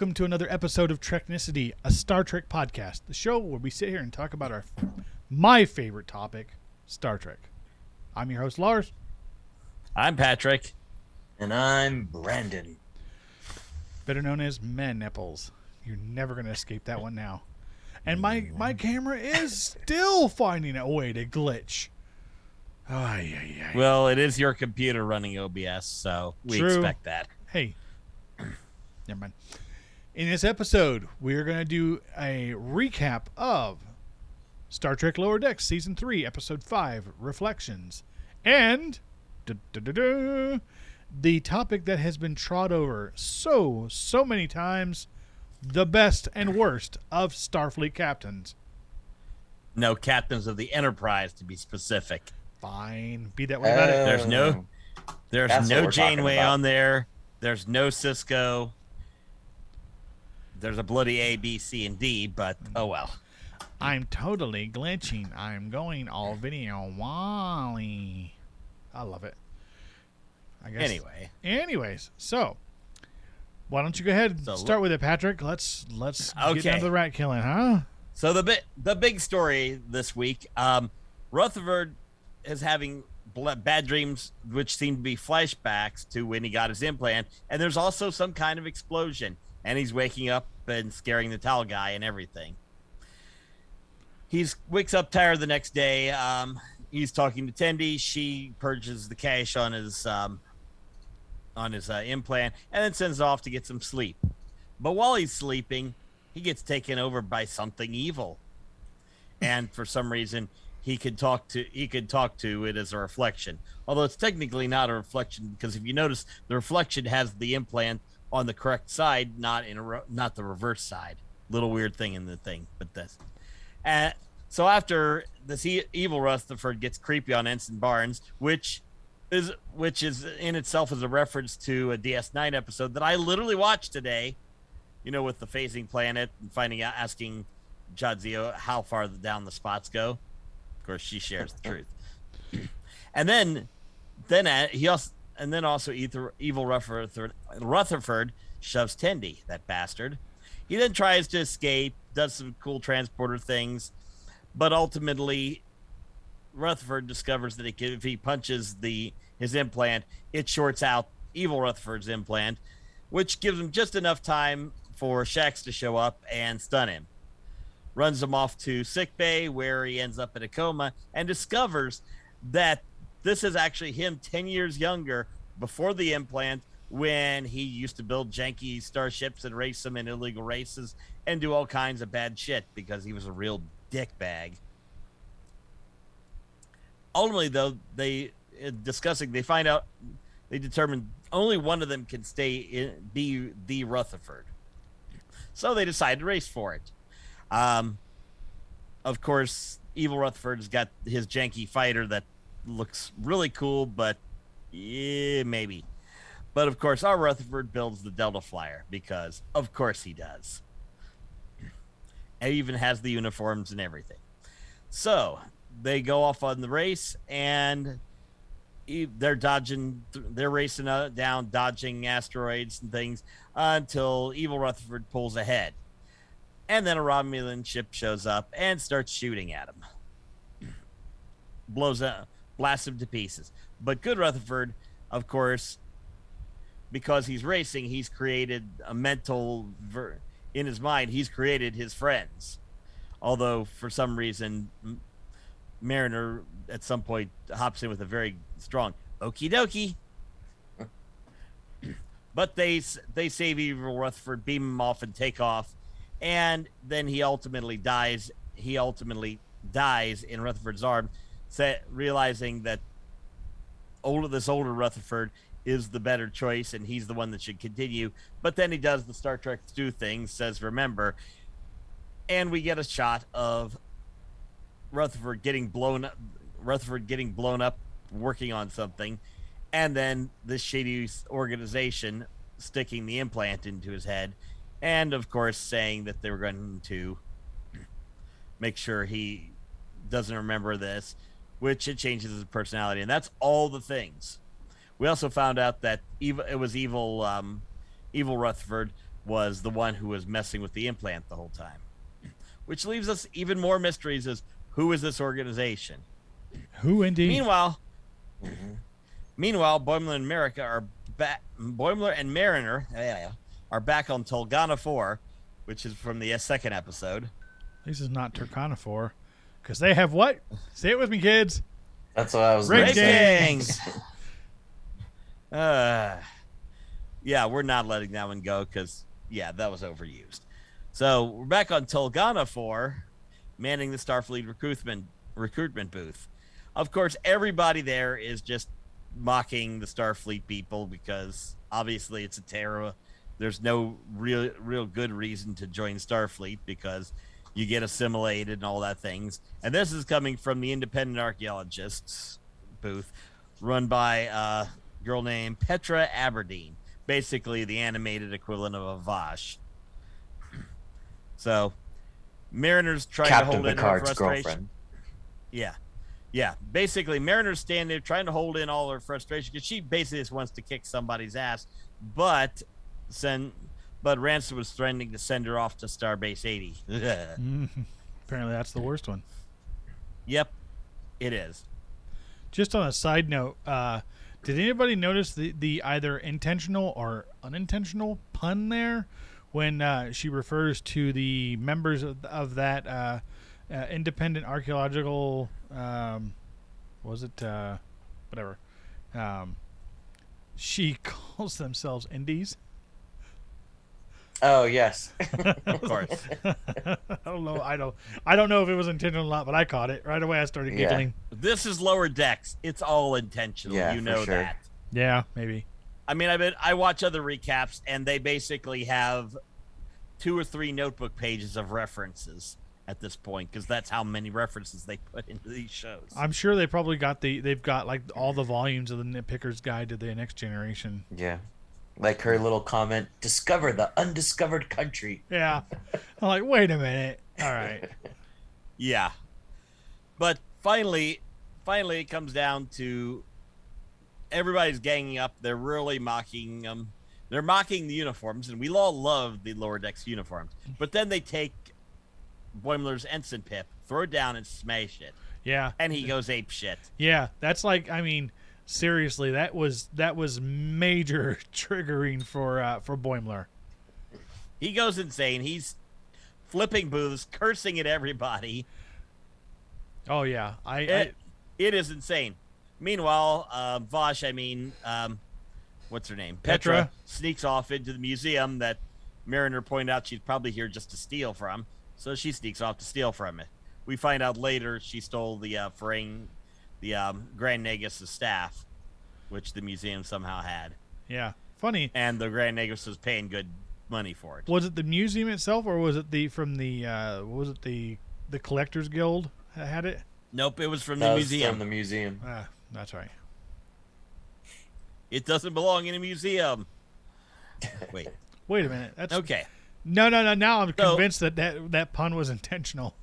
welcome to another episode of Treknicity, a Star Trek podcast, the show where we sit here and talk about my favorite topic, Star Trek. I'm your host, Lars. I'm Patrick. And I'm Brandon. Better known as Man Nipples. You're never going to escape that one now. And my camera is still finding a way to glitch. Well, it is your computer running OBS, so we expect that. Hey, never mind. In this episode, we're going to do a recap of Star Trek Lower Decks Season 3, Episode 5, Reflections. And the topic that has been trod over so many times, the best and worst of Starfleet Captains. No, Captains of the Enterprise, to be specific. Fine. Be that way about it. There's no Janeway on there. There's no Cisco. There's a bloody A, B, C, and D, but oh well. I'm totally glitching. I'm going all video Wally. I love it. I guess. Anyways, so why don't you go ahead and start with it, Patrick? Let's get down to the rat killing, huh? So the big story this week, Rutherford is having bad dreams, which seem to be flashbacks to when he got his implant, and there's also some kind of explosion, and he's waking up and scaring the towel guy and everything. He wakes up tired the next day. He's talking to Tendi. She purges the cache on his implant and then sends it off to get some sleep. But while he's sleeping, he gets taken over by something evil, and for some reason he could talk to it as a reflection, although it's technically not a reflection, because if you notice, the reflection has the implant on the correct side, not the reverse side. Little weird thing in the thing, but this. So after this evil Rutherford gets creepy on Ensign Barnes, which is in itself is a reference to a DS9 episode that I literally watched today, with the phasing planet and asking Jadzio how far down the spots go. Of course, she shares the truth. And then evil Rutherford shoves Tendi, that bastard. He then tries to escape, does some cool transporter things, but ultimately Rutherford discovers that if he punches his implant, it shorts out evil Rutherford's implant, which gives him just enough time for Shax to show up and stun him. Runs him off to sickbay, where he ends up in a coma and discovers that this is actually him 10 years younger, before the implant, when he used to build janky starships and race them in illegal races and do all kinds of bad shit because he was a real dickbag. Ultimately, though, they determine only one of them can be the Rutherford. So they decide to race for it. Of course, evil Rutherford's got his janky fighter that looks really cool, but maybe. But of course, our Rutherford builds the Delta Flyer, because of course he does. And even has the uniforms and everything. So they go off on the race, and they're racing down, dodging asteroids and things, until evil Rutherford pulls ahead. And then a Romulan ship shows up and starts shooting at him. Blasts him to pieces. But good Rutherford, of course, because he's racing, he's created a in his mind, he's created his friends. Although, for some reason, Mariner at some point hops in with a very strong okie dokie. But they save evil Rutherford, beam him off, and take off. And then he ultimately dies. He ultimately dies in Rutherford's arms, realizing that this older Rutherford is the better choice, and he's the one that should continue. But then he does the Star Trek Stu thing, says remember, and we get a shot of Rutherford getting blown up working on something, and then this shady organization sticking the implant into his head, and of course saying that they were going to make sure he doesn't remember this, which it changes his personality. And that's all the things. We also found out that it was evil Rutherford was the one who was messing with the implant the whole time. Which leaves us even more mysteries as who is this organization? Who indeed? Meanwhile, Boimler and America are back. Boimler and Mariner are back on Tolgana 4, which is from the second episode. This is not Turkana 4, because they have what? Say it with me, kids. That's what I was Great going to say. Ratings. Yeah, we're not letting that one go because, yeah, that was overused. So we're back on Tolgana 4, manning the Starfleet recruitment booth. Of course, everybody there is just mocking the Starfleet people because obviously it's a terror. There's no real good reason to join Starfleet because you get assimilated and all that things. And this is coming from the independent archaeologists booth run by a girl named Petra Aberdeen, basically the animated equivalent of a Vash. So Mariner's trying Captain to hold Picard's in her frustration. girlfriend. Yeah. Basically, Mariner's standing there trying to hold in all her frustration because she basically just wants to kick somebody's ass, but Ransom was threatening to send her off to Starbase 80. Apparently, that's the worst one. Yep, it is. Just on a side note, did anybody notice the either intentional or unintentional pun there when she refers to the members of that independent archaeological whatever she calls themselves indies? Oh, yes. Of course. I don't know. I don't know if it was intentional or not, but I caught it right away. I started giggling. This is Lower Decks. It's all intentional. Yeah, you for know sure. that. Yeah, maybe. I mean, I watch other recaps, and they basically have 2 or 3 notebook pages of references at this point because that's how many references they put into these shows. I'm sure they probably they've got like all the volumes of the Nitpicker's Guide to the Next Generation. Yeah. Like her little comment, discover the undiscovered country. Yeah. I'm like, wait a minute. All right. Yeah. But finally it comes down to everybody's ganging up. They're really mocking them. They're mocking the uniforms, and we all love the Lower Decks uniforms. But then they take Boimler's ensign pip, throw it down, and smash it. Yeah. And he goes ape shit. Yeah. That's like, I mean, seriously, that was major triggering for Boimler. He goes insane. He's flipping booths, cursing at everybody. Oh yeah, It is insane. Meanwhile, Vosh, what's her name? Petra sneaks off into the museum that Mariner pointed out she's probably here just to steal from. So she sneaks off to steal from it. We find out later she stole the Grand Negus' staff, which the museum somehow had. Yeah, funny. And the Grand Negus was paying good money for it. Was it the museum itself, or was it the Collectors Guild that had it? Nope, it was from That the was museum. From the museum. That's right. It doesn't belong in a museum. Wait a minute. That's okay. No. Now I'm convinced that pun was intentional.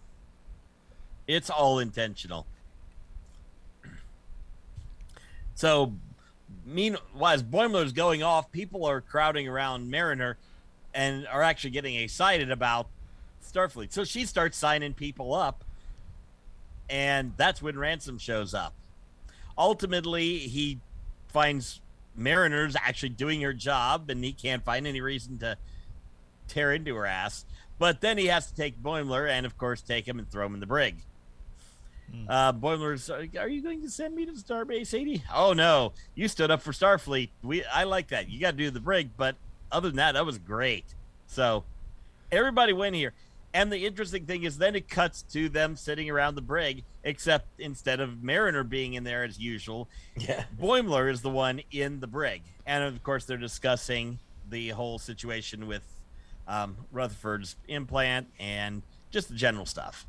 It's all intentional. So, meanwhile, as Boimler's going off, people are crowding around Mariner and are actually getting excited about Starfleet. So she starts signing people up, and that's when Ransom shows up. Ultimately, he finds Mariner's actually doing her job, and he can't find any reason to tear into her ass. But then he has to take Boimler and, of course, take him and throw him in the brig. Boimler's, are you going to send me to Starbase 80? Oh, no. You stood up for Starfleet. I like that. You got to do the brig. But other than that was great. So everybody went here. And the interesting thing is then it cuts to them sitting around the brig, except instead of Mariner being in there as usual, Boimler is the one in the brig. And, of course, they're discussing the whole situation with Rutherford's implant and just the general stuff.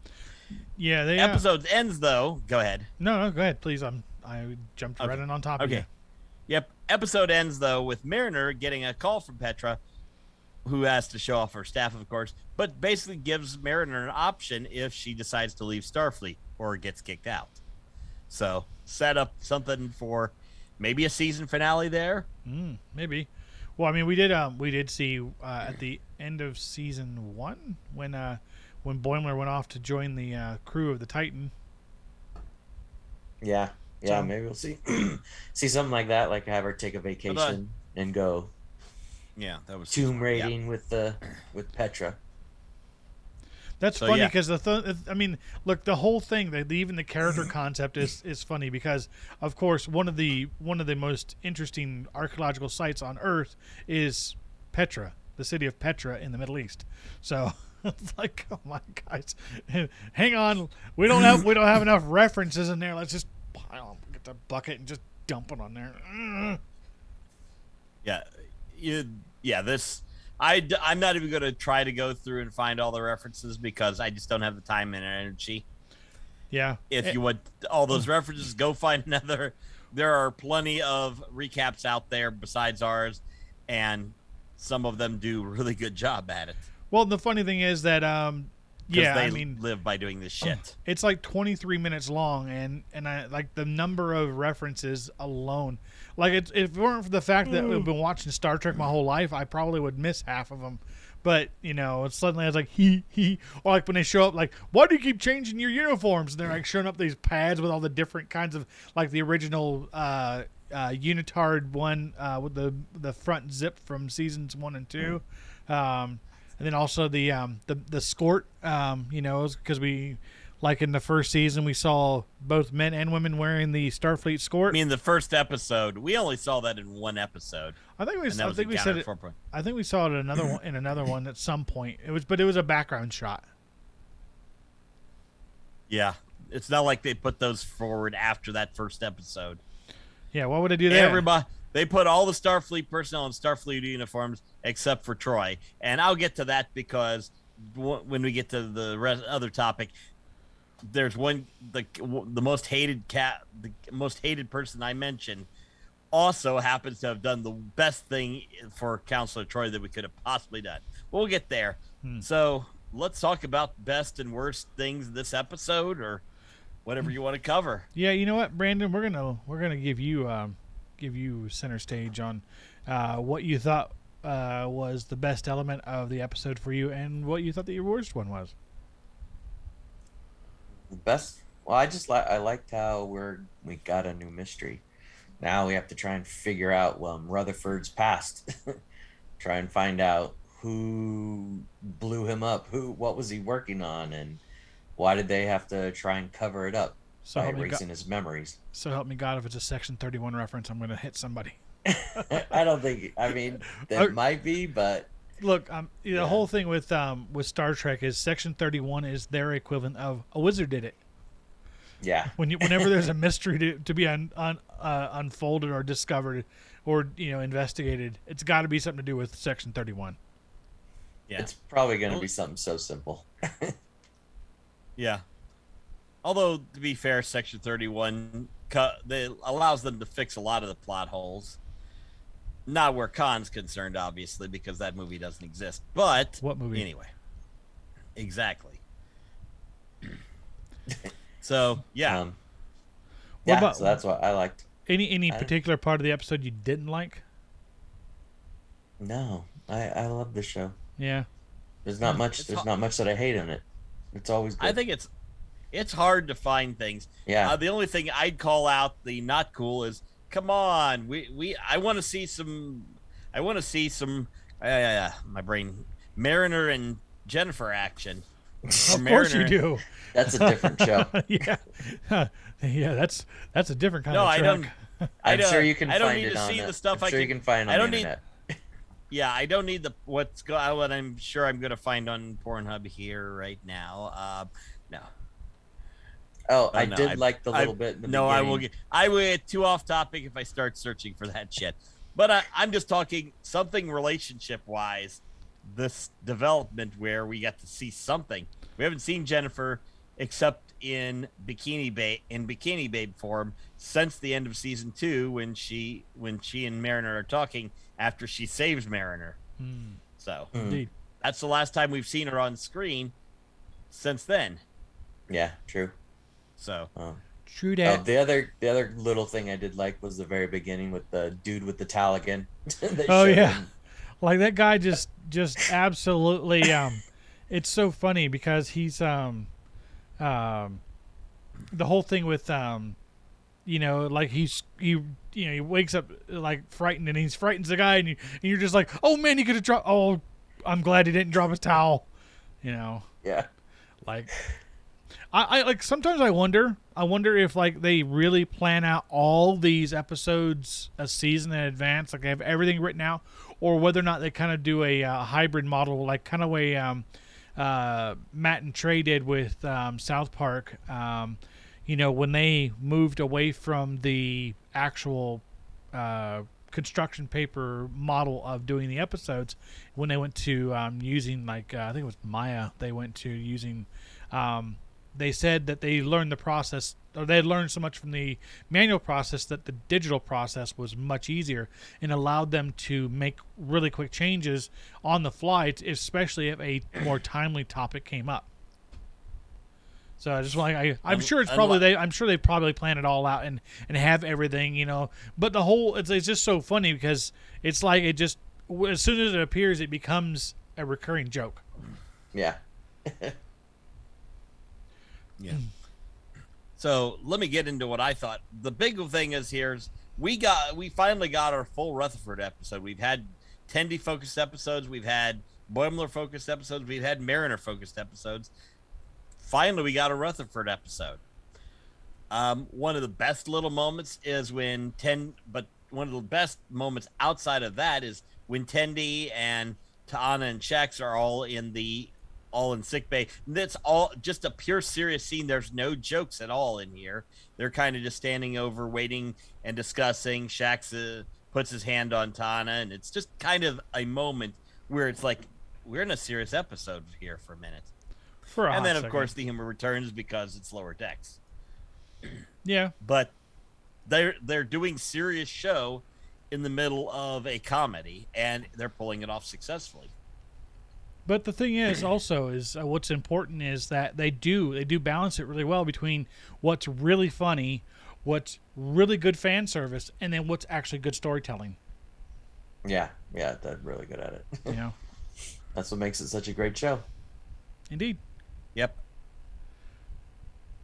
Yeah, the episode ends though. Go ahead. No, go ahead, please. I jumped right in on top of you. Yep. Episode ends though with Mariner getting a call from Petra, who has to show off her staff, of course, but basically gives Mariner an option if she decides to leave Starfleet or gets kicked out. So set up something for maybe a season finale there. Maybe. Well, I mean, we did see at the end of season 1 when Boimler went off to join the crew of the Titan. Yeah, yeah, So maybe we'll see see something like that, like have her take a But, vacation and go yeah, that was season tomb 1. Yeah. raiding with Petra. that's So, funny yeah. because I mean, look, the whole thing, even the character concept is funny because, of course, one of the most interesting archaeological sites on Earth is Petra, the city of Petra in the Middle East. So it's like, come on, guys, hang on, we don't have enough references in there. Let's just get the bucket and just dump it on there. Yeah, this I'm not even going to try to go through and find all the references because I just don't have the time and energy. Yeah. If you want all those references, go find another. There are plenty of recaps out there besides ours, and some of them do a really good job at it. Well, the funny thing is that yeah, they I mean, live by doing this shit. it's like 23 minutes long, and I like the number of references alone. Like, if it weren't for the fact that I've been watching Star Trek my whole life, I probably would miss half of them. But it's suddenly I was like he, or like when they show up, like, why do you keep changing your uniforms? And they're like showing up these pads with all the different kinds of, like the original unitard one with the front zip from seasons 1 and 2. And then also the skort, because we, like in the first season, we saw both men and women wearing the Starfleet skort. I mean, the first episode, we only saw that in one episode. I think we and that was said it. 4 point. I think we saw it in another one at some point. It was a background shot. Yeah, it's not like they put those forward after that first episode. Yeah, why would they do that? Everybody, they put all the Starfleet personnel in Starfleet uniforms except for Troy, and I'll get to that because when we get to the other topic, there's one the most hated the most hated person I mentioned also happens to have done the best thing for Counselor Troy that we could have possibly done. We'll get there. So let's talk about best and worst things this episode, or whatever you want to cover. Yeah, you know what, Brandon, we're gonna give you center stage on what you thought was the best element of the episode for you, and what you thought the worst one was. Best. Well, I liked how we got a new mystery. Now we have to try and figure out Rutherford's past. Try and find out who blew him up, what was he working on, and why did they have to try and cover it up by erasing his memories. So help me God, if it's a Section 31 reference, I'm going to hit somebody. I don't think. I mean, that might be, but look, the whole thing with Star Trek is Section 31 is their equivalent of a wizard did it. Yeah. Whenever there's a mystery to be unfolded or discovered or investigated, it's got to be something to do with Section 31. Yeah. It's probably going to be something so simple. Yeah. Although, to be fair, Section 31 allows them to fix a lot of the plot holes. Not where Khan's concerned, obviously, because that movie doesn't exist. But what movie? Anyway, exactly. So yeah, so that's what I liked. Any particular part of the episode you didn't like? No, I love the show. Yeah, there's not much. There's not much that I hate in it. It's always good. I think it's hard to find things. Yeah. The only thing I'd call out the not cool is, come on, I want to see some. My brain, Mariner and Jennifer action. Of course you do. That's a different show. Yeah, that's a different kind of Trek. I'm sure you can I don't find need it to on see the, the stuff I'm sure you can find on the internet. Yeah, I don't need what I'm sure I'm going to find on Pornhub here right now. No. Oh, I did like the little bit in the beginning. I will get too off topic if I start searching for that shit. But I'm just talking something relationship-wise, this development where we got to see something. We haven't seen Jennifer except in Bikini Babe form since the end of season 2 when she and Mariner are talking after she saves Mariner. So that's the last time we've seen her on screen since then. Yeah, true. So True Oh, that. the other little thing I did like was the very beginning with the dude with the towel again. They Oh showed yeah, him. like that guy just absolutely. It's so funny because he's um the whole thing with like he wakes up like frightened and he frightens the guy and you're just like, oh man, he could have dropped. Oh, I'm glad he didn't drop his towel. You know, Yeah. like I like sometimes I wonder if like they really plan out all these episodes a season in advance, like they have everything written out, or whether or not they kind of do a hybrid model, like kind of way Matt and Trey did with South Park. When they moved away from the actual construction paper model of doing the episodes, when they went to using I think it was Maya, they went to using. They said that they learned the process, or they had learned so much from the manual process that the digital process was much easier and allowed them to make really quick changes on the fly, especially if a more timely topic came up. So I just want I'm sure I'm sure they probably plan it all out and have everything. But the whole it's just so funny because it's like it just as soon as it appears it becomes a recurring joke. Yeah. Yeah. So let me get into what I thought. The big thing is we finally got our full Rutherford episode. We've had Tendi focused episodes, we've had Boimler focused episodes, we've had Mariner focused episodes. Finally, we got a Rutherford episode. One of the best little moments is one of the best moments outside of that is when Tendi and Ta'ana and Shax are all in sick bay. That's all just a pure serious scene. There's no jokes at all in here. They're kind of just standing over, waiting and discussing. Shax puts his hand on Ta'ana, and it's just kind of a moment where it's like we're in a serious episode here for a minute. And then, of course, the humor returns because it's lower decks. Yeah. But they're doing serious show in the middle of a comedy, and they're pulling it off successfully. But the thing is, also, is what's important is that they do balance it really well between what's really funny, what's really good fan service, and then what's actually good storytelling. Yeah, they're really good at it. Yeah. That's what makes it such a great show. Indeed. Yep.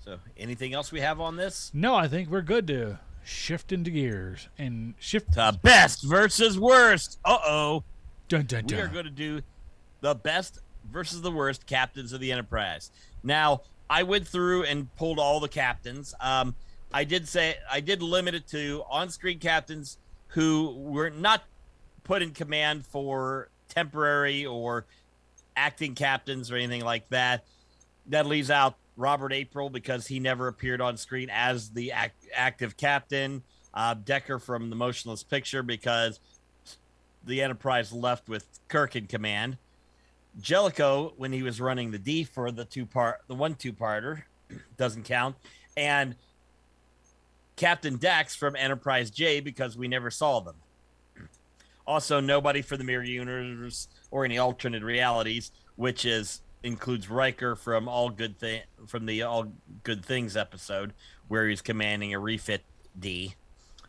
So, anything else we have on this? No, I think we're good to shift into gears and shift to best versus worst. Uh-oh. Dun, dun, dun. We are going to do the best versus the worst captains of the Enterprise. Now, I went through and pulled all the captains. I did limit it to on-screen captains who were not put in command for temporary or acting captains or anything like that. That leaves out Robert April because he never appeared on screen as the active captain. Decker from the Motionless Picture because the Enterprise left with Kirk in command. Jellicoe when he was running the D for the one two-parter doesn't count, and Captain Dax from Enterprise J because we never saw them. Also, nobody for the Mirror Universe or any alternate realities, which includes Riker from the All Good Things episode where he's commanding a refit D.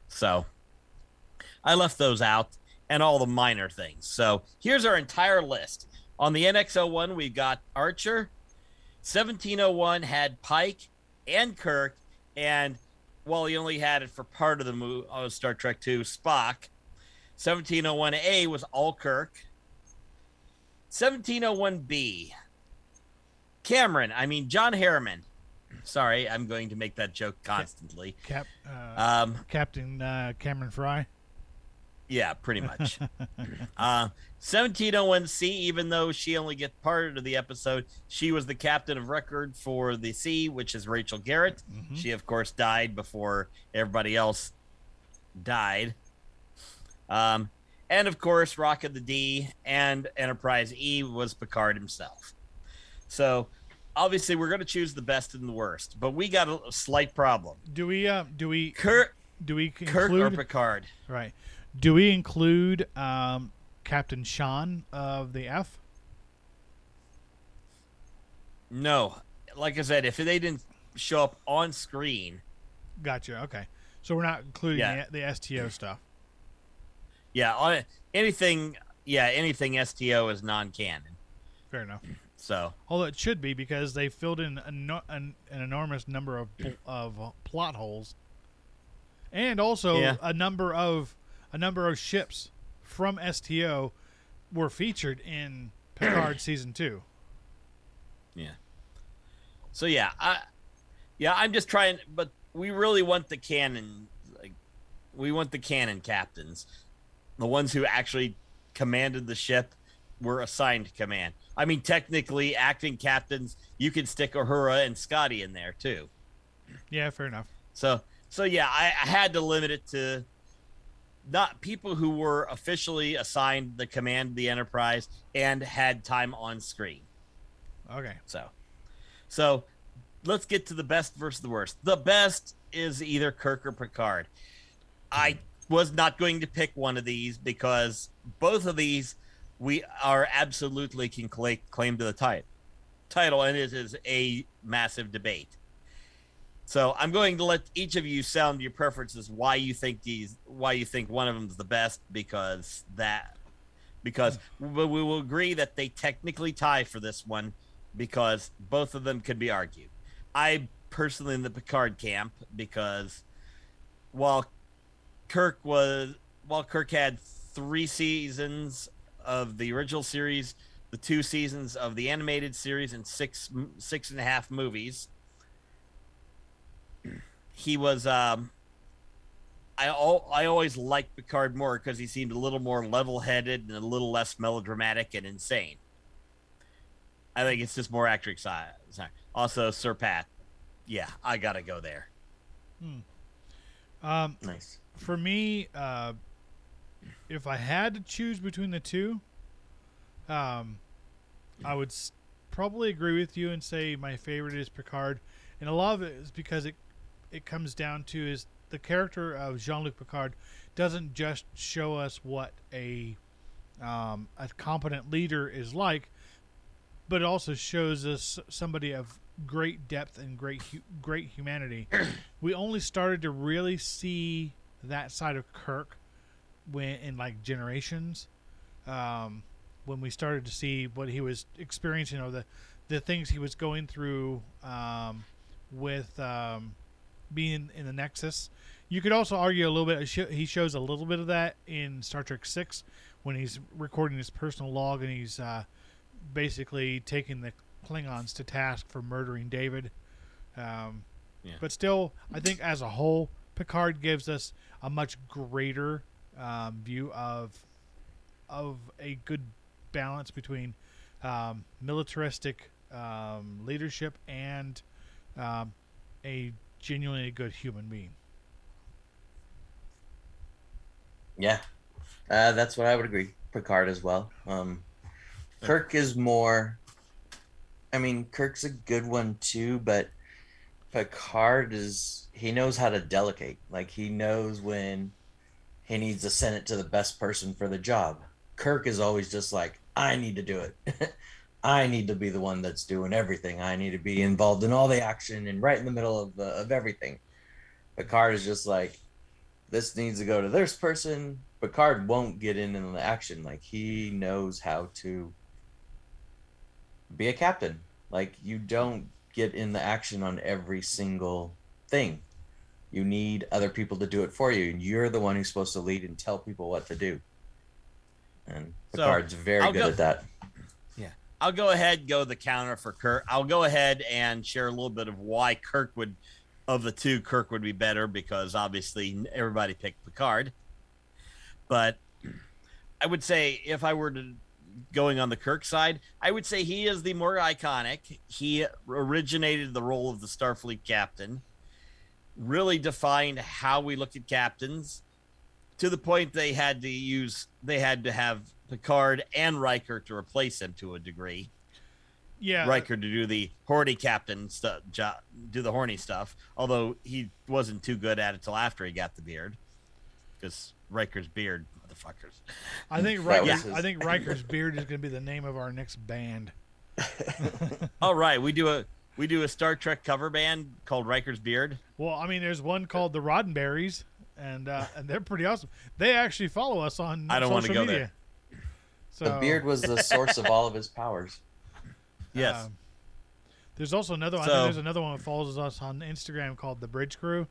So I left those out and all the minor things. So here's our entire list. On the NX-01, we've got Archer. 1701 had Pike and Kirk, and well, he only had it for part of the movie, Star Trek II, Spock. 1701A was all Kirk. 1701B, John Harriman. Sorry, I'm going to make that joke constantly. Captain Cameron Fry. Yeah, pretty much. 1701C, even though she only gets part of the episode, she was the captain of record for the C, which is Rachel Garrett. Mm-hmm. She, of course, died before everybody else died. And, of course, Rock of the D and Enterprise E was Picard himself. So, obviously, we're going to choose the best and the worst, but we got a slight problem. Do we Kirk or Picard? Right. Do we include Captain Sean of the F? No. Like I said, if they didn't show up on screen, Gotcha. Okay. So we're not including Yeah. the STO stuff. Yeah, anything STO is non-canon. Fair enough. So Although it should be, because they filled in an enormous number of plot holes, and also Yeah. a number of ships from STO were featured in Picard season 2. yeah. So I'm just trying, but we really want the canon, like we want the canon captains, the ones who actually commanded the ship were assigned to command. I mean, technically, acting captains, you can stick Uhura and Scotty in there too. Yeah, fair enough. So yeah, I had to limit it to not people who were officially assigned the command of the Enterprise and had time on screen. Okay. So let's get to the best versus the worst. The best is either Kirk or Picard. I was not going to pick one of these because both of these we are absolutely can claim to the title, and it is a massive debate. So I'm going to let each of you sound your preferences, why you think one of them is the best, because we will agree that they technically tie for this one because both of them could be argued. I personally in the Picard camp because while Kirk had 3 seasons of the original series, the 2 seasons of the animated series, and 6.5 movies, he was I always liked Picard more because he seemed a little more level-headed and a little less melodramatic and insane. I think it's just more actor side. Also, Sir Pat. Yeah, I gotta go there. Nice. For me, if I had to choose between the two, I would probably agree with you and say my favorite is Picard, and a lot of it is because it comes down to is the character of Jean-Luc Picard doesn't just show us what a competent leader is like, but it also shows us somebody of great depth and great humanity. We only started to really see that side of Kirk in like Generations, when we started to see what he was experiencing, or the things he was going through with being in the Nexus. You could also argue a little bit. He shows a little bit of that in Star Trek 6 when he's recording his personal log and he's basically taking the Klingons to task for murdering David. But still, I think as a whole, Picard gives us a much greater view of a good balance between militaristic leadership and a genuinely good human being. Yeah, that's what I would agree. Picard as well. Kirk is more. I mean, Kirk's a good one too, but Picard he knows how to delegate. Like, he knows when he needs to send it to the best person for the job. Kirk is always just like, I need to do it. I need to be the one that's doing everything. I need to be involved in all the action and right in the middle of everything. Picard is just like, this needs to go to this person. Picard won't get in the action. Like, he knows how to be a captain. Like, you don't get in the action on every single thing. You need other people to do it for you. And you're the one who's supposed to lead and tell people what to do. And Picard's very good at that. Yeah. I'll go ahead and go the counter for Kirk. I'll go ahead and share a little bit of why Kirk would be better, because obviously everybody picked Picard. But I would say if I were to going on the Kirk side, I would say he is the more iconic. He originated the role of the Starfleet captain, really defined how we looked at captains, to the point they had to have Picard and Riker to replace him to a degree. Yeah, Riker to do the horny captain stuff, do the horny stuff. Although he wasn't too good at it till after he got the beard, because Riker's beard, motherfuckers. I think Riker's beard is going to be the name of our next band. All right, we do we do a Star Trek cover band called Riker's Beard. Well, I mean, there's one called the Roddenberries, and they're pretty awesome. They actually follow us on I don't want to social go media. there. So, The beard was the source of all of his powers. Yes. There's also another one. I So- think there's another one that follows us on Instagram called the Bridge Crew,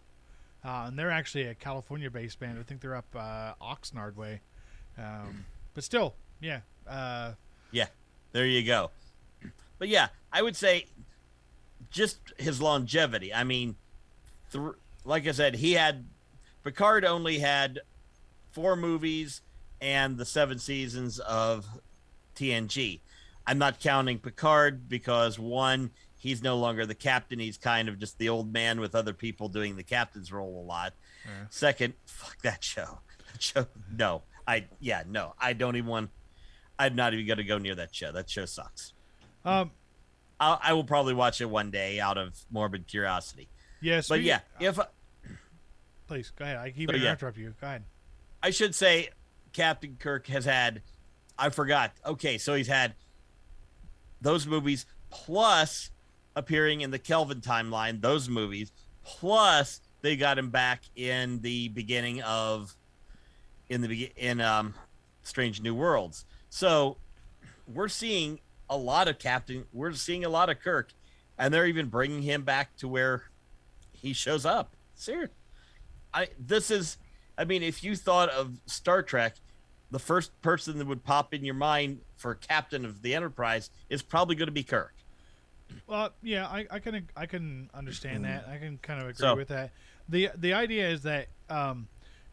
and they're actually a California-based band. I think they're up Oxnard way, but still, yeah. Yeah, there you go. But yeah, I would say just his longevity. I mean, like I said, Picard only had 4 movies and the 7 seasons of TNG. I'm not counting Picard because 1, he's no longer the captain. He's kind of just the old man with other people doing the captain's role a lot. Yeah. 2nd, fuck that show. No. I don't even want. I'm not even going to go near that show. That show sucks. I will probably watch it one day out of morbid curiosity. Yes, But yeah, please go ahead. I keep So, yeah. interrupting you. Go ahead. I should say Captain Kirk has had, I forgot. Okay, so he's had those movies plus appearing in the Kelvin timeline, those movies, plus they got him back in the beginning of Strange New Worlds. So we're seeing a lot of we're seeing a lot of Kirk, and they're even bringing him back to where he shows up. Seriously. If you thought of Star Trek, the first person that would pop in your mind for captain of the Enterprise is probably going to be Kirk. Well, yeah, I can understand that. I can kind of agree So- with that. The idea is that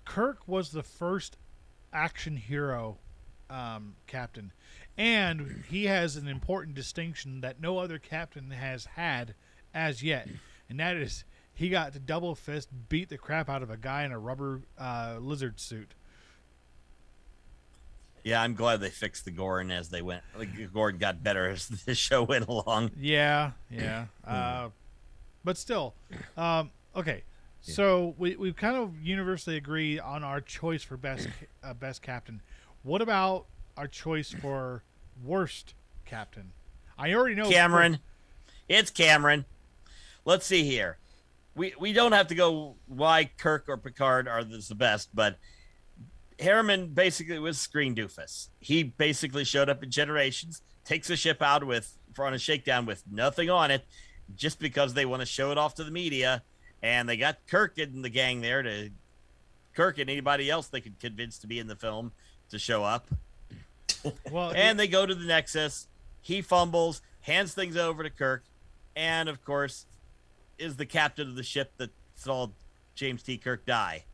Kirk was the first action hero captain, and he has an important distinction that no other captain has had as yet, and that is he got to double fist beat the crap out of a guy in a rubber lizard suit. Yeah, I'm glad they fixed the Gorn as they went. Like, Gorn got better as the show went along. Yeah. But still, okay. So we kind of universally agree on our choice for best captain. What about our choice for worst captain? I already know Cameron. It's Cameron. Let's see here. We don't have to go why Kirk or Picard are the best, but Harriman basically was screen doofus. He basically showed up in Generations, takes a ship out on a shakedown with nothing on it, just because they want to show it off to the media, and they got Kirk and the gang there Kirk and anybody else they could convince to be in the film to show up. Well, And they go to the Nexus. He fumbles, hands things over to Kirk, and of course is the captain of the ship that saw James T. Kirk die.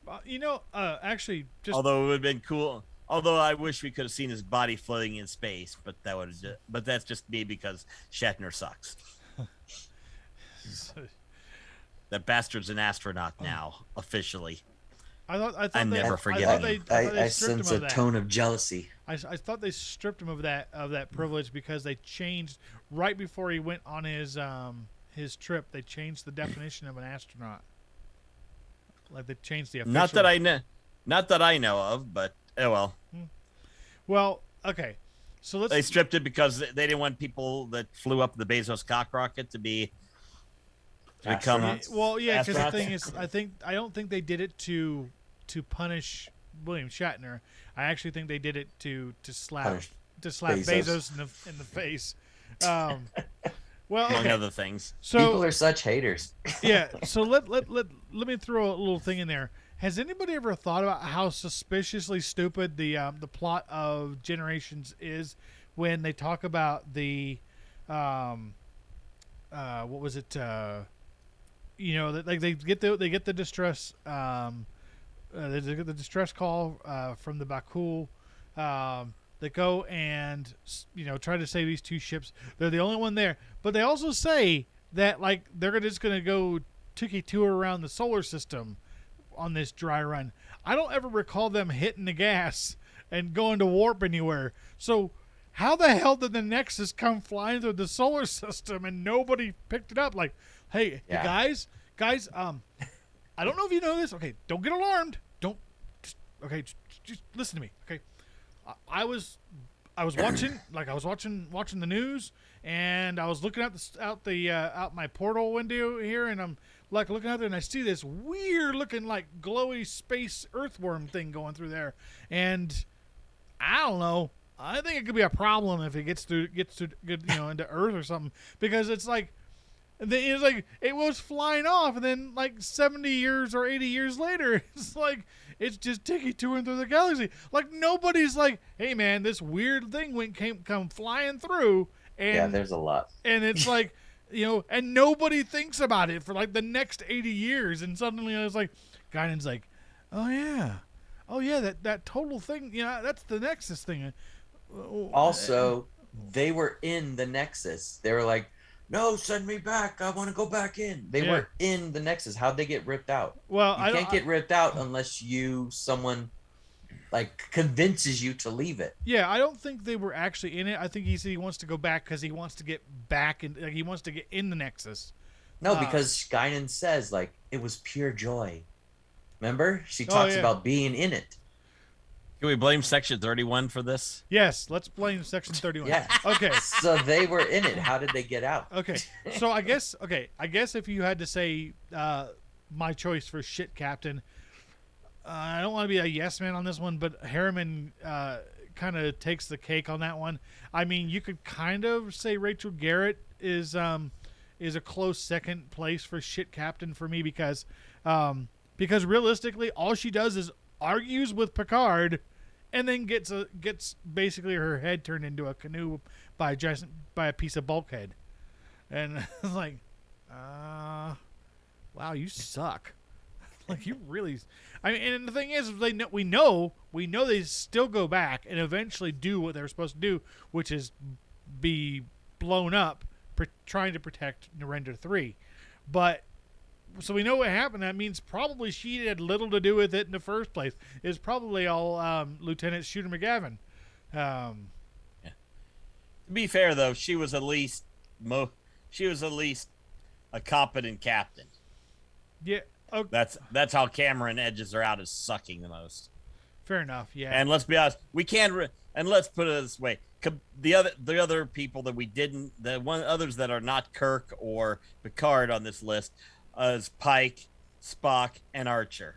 actually, just Although it would have been cool. Although I wish we could have seen his body floating in space, but that's just me because Shatner sucks. That bastard's an astronaut now, officially. I thought I'm they, never I forgiving thought him. I stripped sense him a of that. tone of jealousy. I thought they stripped him of that privilege because they changed right before he went on his trip. They changed the definition of an astronaut. Like they changed the official. Not that I know of, but oh well. Well, okay. So They stripped it because they didn't want people that flew up the Bezos cock rocket to become. Astronauts. Well, yeah, because the Astronauts. thing is, I don't think they did it to punish William Shatner. I actually think they did it to slap Punish Bezos, Bezos. in the face. Well, among okay. other things. So People are such haters. yeah, so let me throw a little thing in there. Has anybody ever thought about how suspiciously stupid the plot of Generations is when they talk about the what was it? Like they get the distress they get the distress call from the Bakul. They go and try to save these 2 ships. They're the only one there, but they also say that like they're just gonna go tiki tour around the solar system on this dry run. I don't ever recall them hitting the gas and going to warp anywhere. So how the hell did the Nexus come flying through the solar system and nobody picked it up? Like, hey, Yeah. guys, I don't know if you know this. Okay, don't get alarmed. Don't. Just listen to me. Okay, I was I was watching watching the news, and I was looking out my portal window here, and I'm like looking out there, and I see this weird looking like glowy space earthworm thing going through there, and I don't know. I think it could be a problem if it gets to into Earth or something, because it's like it was flying off, and then like 70 years or 80 years later, it's like it's just ticking to and through the galaxy. Like nobody's like, hey man, this weird thing come flying through, and Yeah, there's a lot. and it's like, and nobody thinks about it for like the next 80 years, and suddenly I was like, Guinan's like, oh yeah, that total thing, that's the Nexus thing. Also, they were in the Nexus. They were like, no, send me back. I want to go back in. They were in the Nexus. How'd they get ripped out? Well, you can't get ripped out unless someone like convinces you to leave it. Yeah, I don't think they were actually in it. I think he said he wants to go back because he wants to get back and he wants to get in the Nexus. No, because Guinan says like it was pure joy. Remember, she talks about being in it. Can we blame Section 31 for this? Yes, let's blame Section 31. Yeah. Okay. So they were in it. How did they get out? Okay. So I guess if you had to say my choice for shit captain, I don't want to be a yes man on this one, but Harriman kind of takes the cake on that one. I mean, you could kind of say Rachel Garrett is a close second place for shit captain for me because realistically, all she does is argues with Picard, and then gets basically her head turned into a canoe by a piece of bulkhead, and it's like, wow, you suck. Like you really. I mean, and the thing is, we know they still go back and eventually do what they're supposed to do, which is be blown up, trying to protect Narendra 3, but. So we know what happened. That means probably she had little to do with it in the first place. It's probably all Lieutenant Shooter McGavin. To be fair, though, she was at least a competent captain. Yeah, okay. That's how Cameron edges her out, as sucking the most. Fair enough. Yeah. And let's be honest, we can't. And let's put it this way: the other people that we didn't, others that are not Kirk or Picard on this list. As Pike, Spock, and Archer.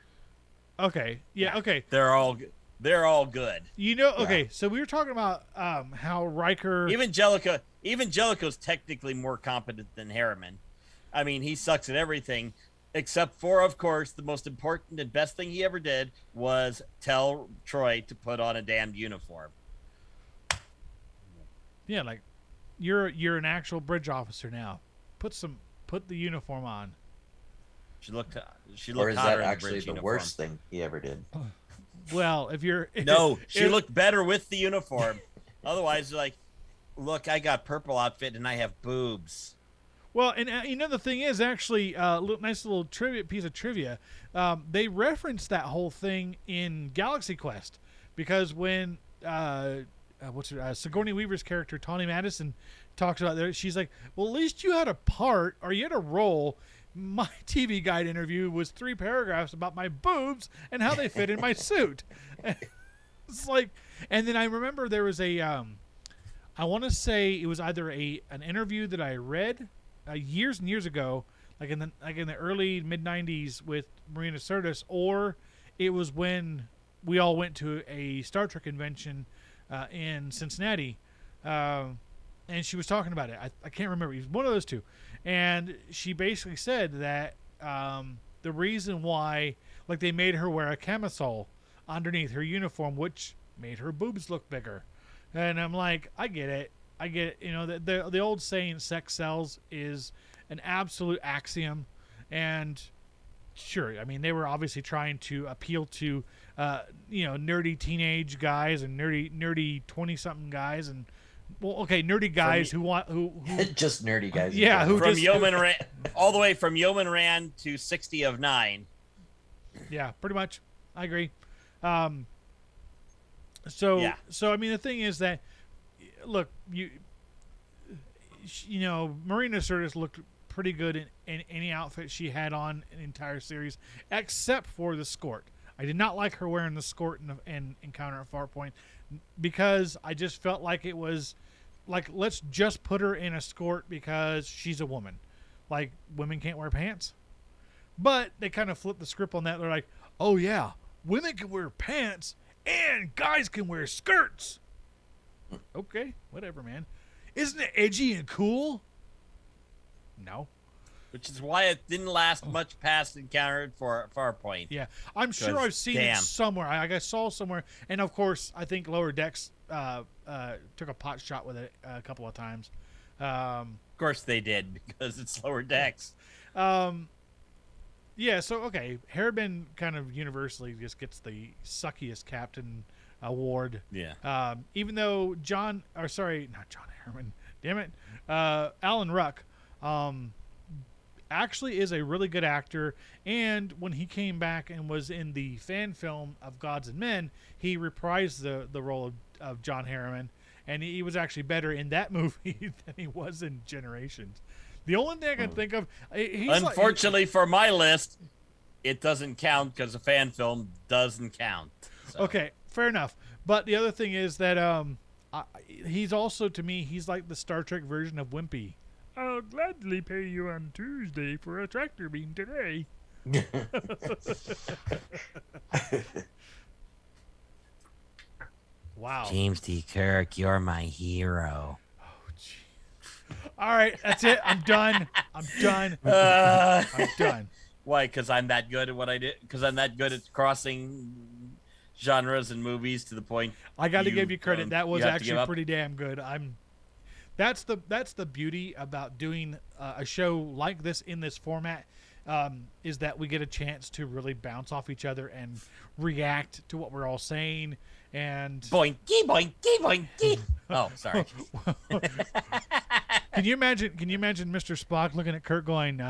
Okay. Yeah. Okay. They're all good. Okay. So we were talking about how Riker. Even Jellicoe's technically more competent than Harriman. I mean, he sucks at everything, except for, of course, the most important and best thing he ever did was tell Troy to put on a damned uniform. Yeah, like you're an actual bridge officer now. Put the uniform on. She looked or is that hotter actually the the worst thing he ever did? Well, if you're no, she looked better with the uniform. Otherwise, like, look, I got purple outfit and I have boobs. Well, and the thing is, actually, nice little piece of trivia. They referenced that whole thing in Galaxy Quest because when Sigourney Weaver's character Tawny Madison talks about there, she's like, "Well, at least you had a part or you had a role." My TV Guide interview was 3 paragraphs about my boobs and how they fit in my suit. It's like, and then I remember there was I want to say it was either an interview that I read years and years ago, like in the early mid 90s with Marina Sirtis, or it was when we all went to a Star Trek convention in Cincinnati, and she was talking about it. I can't remember. It was one of those two. And she basically said that the reason why, like, they made her wear a camisole underneath her uniform, which made her boobs look bigger. And I'm like, I get it. The old saying, sex sells, is an absolute axiom. And sure, I mean, they were obviously trying to appeal to, nerdy teenage guys and nerdy 20-something guys and. Well, okay, nerdy guys who just nerdy guys. Yeah, all the way from Yeoman Rand to 60 of 9. Yeah, pretty much. I agree. So I mean, the thing is that, look, Marina Sirtis looked pretty good in any outfit she had on an entire series, except for the skirt. I did not like her wearing the skirt in Encounter at Farpoint because I just felt like it was like, let's just put her in a skirt because she's a woman. Like, women can't wear pants. But they kind of flipped the script on that. They're like, oh yeah, women can wear pants and guys can wear skirts. Okay, whatever, man. Isn't it edgy and cool? No. Which is why it didn't last much past Encounter at Farpoint. Yeah, I'm sure I've seen it somewhere. I saw somewhere, and of course, I think Lower Decks took a pot shot with it a couple of times. Of course they did, because it's Lower Decks. Yeah, so okay, Harriman kind of universally just gets the suckiest captain award. Yeah. Even though not John Harriman, damn it, Alan Ruck, actually is a really good actor, and when he came back and was in the fan film of Gods and Men, he reprised the role of John Harriman, and he was actually better in that movie than he was in Generations. The only thing I can think of, unfortunately for my list, it doesn't count because the fan film doesn't count. So. Okay, fair enough. But the other thing is that he's also, to me, he's like the Star Trek version of Wimpy. I'll gladly pay you on Tuesday for a tractor beam today. Wow. James D. Kirk, you're my hero. Oh, gee. All right, that's it. I'm done. I'm done. Why? Because I'm that good at what I did? Because I'm that good at crossing genres and movies to the point. I got to give you credit. That was actually pretty damn good. That's the beauty about doing a show like this in this format, is that we get a chance to really bounce off each other and react to what we're all saying. And boinky boinky boinky. Oh, sorry. Can you imagine Mr. Spock looking at Kirk going,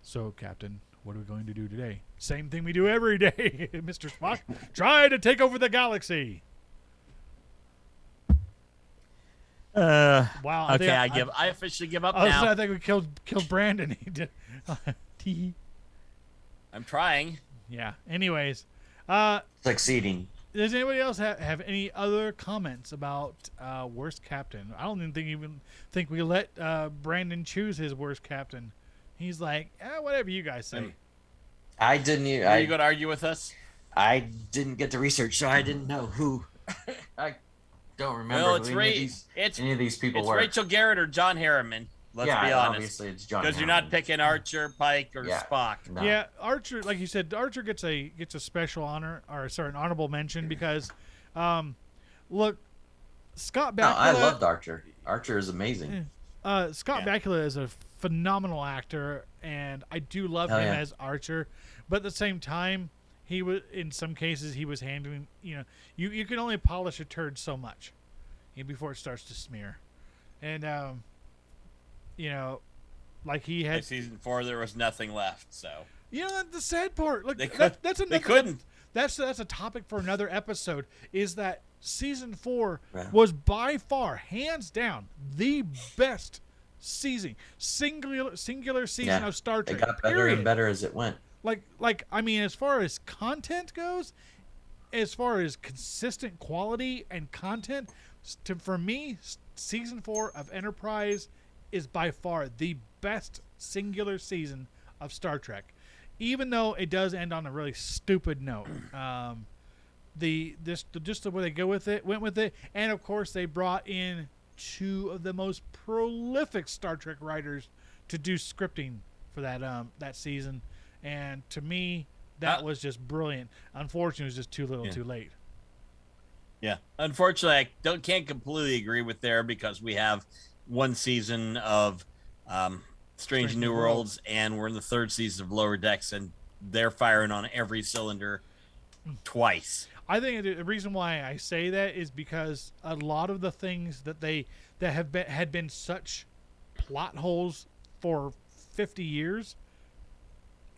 "So, Captain, what are we going to do today?" "Same thing we do every day, Mr. Spock. Try to take over the galaxy." Wow. Okay, I officially give up now. I think we killed Brandon. He did. I'm trying. Yeah. Anyways, succeeding. Does anybody else have any other comments about worst captain? I don't even think we let Brandon choose his worst captain. He's like, whatever you guys say. I didn't. Are you going to argue with us? I didn't get the research, so I didn't know who. I don't remember who any of these people were. It's Rachel Garrett or John Harriman. Let's be honest. Obviously it's John. Because you're not picking Archer, Pike, or Spock. No. Yeah, Archer, like you said, Archer gets a special honor, an honorable mention because, look, Scott Bakula. No, I loved Archer. Archer is amazing. Scott Bakula is a phenomenal actor, and I do love him as Archer. But at the same time, he was, in some cases, he was handling. You can only polish a turd so much, before it starts to smear, and like he had. By season 4, there was nothing left. So the sad part. Look, that's another. They couldn't. That's a topic for another episode. Is that season 4 was by far, hands down, the best singular season of Star Trek. It got better and better as it went. Like I mean, as far as content goes, as far as consistent quality and content, for me, season 4 of Enterprise is by far the best singular season of Star Trek, even though it does end on a really stupid note. Just the way they went with it, and of course they brought in 2 of the most prolific Star Trek writers to do scripting for that season, and to me that was just brilliant. Unfortunately, it was just too little, too late. Yeah, unfortunately, I can't completely agree with there because we have one season of Strange New Worlds, and we're in the 3rd season of Lower Decks, and they're firing on every cylinder twice. I think the reason why I say that is because a lot of the things that had been such plot holes for 50 years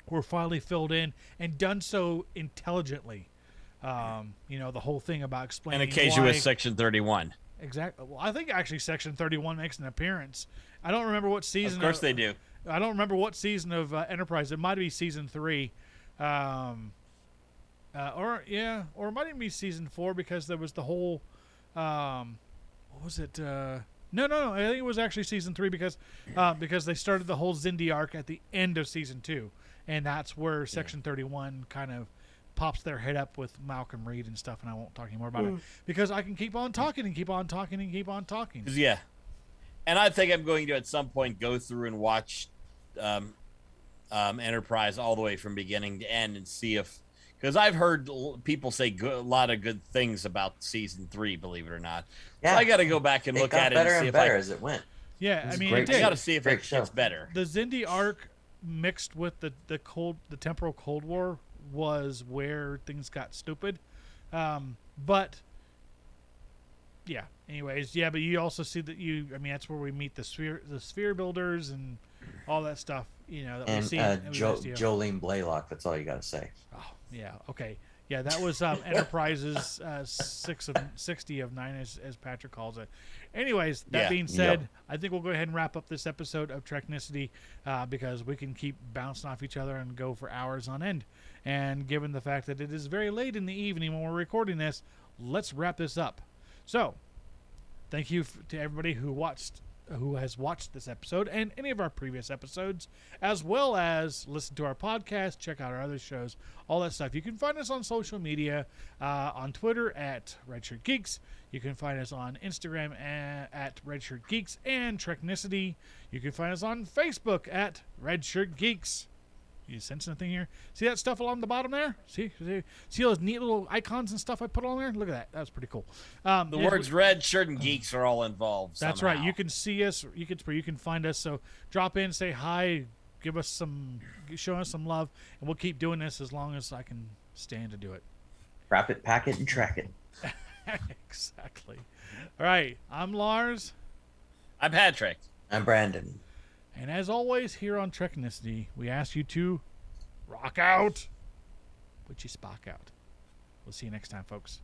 were finally filled in and done so intelligently. The whole thing about explaining. And occasionally with Section 31. Exactly. Well, I think actually Section 31 makes an appearance. I don't remember what season. Of course they do. I don't remember what season of Enterprise. It might be season 3. or it might even be season 4 because there was the whole, what was it? No. I think it was actually season 3 because they started the whole Xindi arc at the end of season 2, and that's where Section 31 kind of pops their head up with Malcolm Reed and stuff. And I won't talk anymore about it because I can keep on talking and keep on talking and keep on talking. Yeah, and I think I'm going to at some point go through and watch Enterprise all the way from beginning to end and see if. Because I've heard people say a lot of good things about season 3, believe it or not. Yeah. So I got to go back and look at it and see and if better as it went. Yeah, I mean, great it I got to did. see if Great it show. gets better. The Xindi arc mixed with the temporal Cold War was where things got stupid. But yeah, anyways, yeah, but you also see that that's where we meet the sphere builders and all that stuff, that we see. Jolene Blaylock, that's all you got to say. Oh, yeah, okay. Yeah, that was Enterprise's 6 of 60 of 9, as Patrick calls it. Anyways, that being said, I think we'll go ahead and wrap up this episode of Treknicity because we can keep bouncing off each other and go for hours on end. And given the fact that it is very late in the evening when we're recording this, let's wrap this up. So, thank you to everybody who has watched this episode and any of our previous episodes, as well as listen to our podcast, check out our other shows, all that stuff. You can find us on social media, on Twitter at Redshirt Geeks. You can find us on Instagram at Redshirt Geeks and Treknicity. You can find us on Facebook at Redshirt Geeks. You sense anything here? See that stuff along the bottom there? See those neat little icons and stuff I put on there? Look at that. That's pretty cool. The words Red Shirt and Geeks are all involved. That's somehow. right. You can see us. You can find us. So drop in, say hi, show us some love, and we'll keep doing this as long as I can stand to do it. Wrap it, pack it, and track it. Exactly. All right. I'm Lars. I'm Patrick. I'm Brandon. And as always, here on Treknicity, we ask you to rock out, but you spock out. We'll see you next time, folks.